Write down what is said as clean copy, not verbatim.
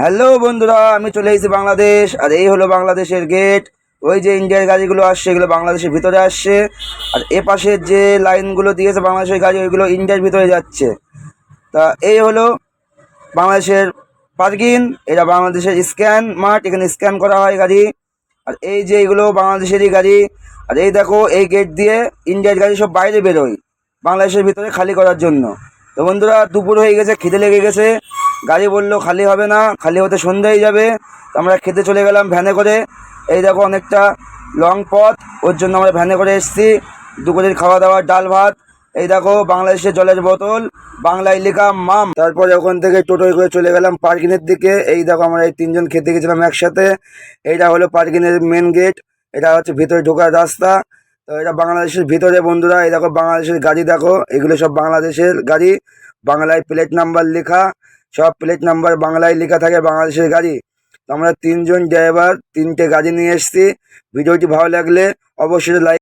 Hello বন্ধুরা, আমি চলে এসেছি বাংলাদেশ। আর এই হলো বাংলাদেশের গেট। ওই যে ইন্ডিয়ার গাড়িগুলো আসছে, এগুলো বাংলাদেশের ভিতরে আসছে। আর এ পাশের যে লাইনগুলো দিয়েছে বাংলাদেশের গাড়ি, ওইগুলো ইন্ডিয়ার ভিতরে যাচ্ছে। তা এই হলো বাংলাদেশের পার্কিং। এটা বাংলাদেশের স্ক্যান মার্ট, এখানে স্ক্যান করা হয় গাড়ি। আর এই যে এগুলো বাংলাদেশেরই গাড়ি। আর এই দেখো, এই গেট দিয়ে ইন্ডিয়ার গাড়ি সব বাইরে বেরোয় বাংলাদেশের ভিতরে খালি করার জন্য। তো বন্ধুরা, দুপুর হয়ে গেছে, খিদে লেগে গেছে। গাড়ি বললো খালি হবে না, খালি হতে সন্ধ্যা হয়ে যাবে। তো আমরা খেতে চলে গেলাম ভ্যানে করে। এই দেখো, অনেকটা লং পথ, ওর জন্য আমরা ভ্যানে করে এসেছি। দুপুরের খাওয়া দাওয়া, ডাল ভাত। এই দেখো বাংলাদেশের জলের বোতল, বাংলায় লেখা মাম। তারপরে ওখান থেকে টোটোয় করে চলে গেলাম পার্কিংয়ের দিকে। এই দেখো, আমরা এই তিনজন খেতে গেছিলাম একসাথে। এইটা হলো পার্কিংয়ের মেন গেট, এটা হচ্ছে ভিতরে ঢোকার রাস্তা। তো এটা বাংলাদেশের ভিতরে বন্ধুরা। এই দেখো বাংলাদেশের গাড়ি, দেখো এগুলো সব বাংলাদেশের গাড়ি, বাংলায় প্লেট নাম্বার লেখা। সব প্লেট নাম্বার বাংলায় লেখা থাকে, বাংলাদেশের গাড়ি। তো আমরা তিনজন ড্রাইভার তিনটে গাড়ি নিয়ে এসেছি। ভিডিওটি ভালো লাগলে অবশ্যই লাইক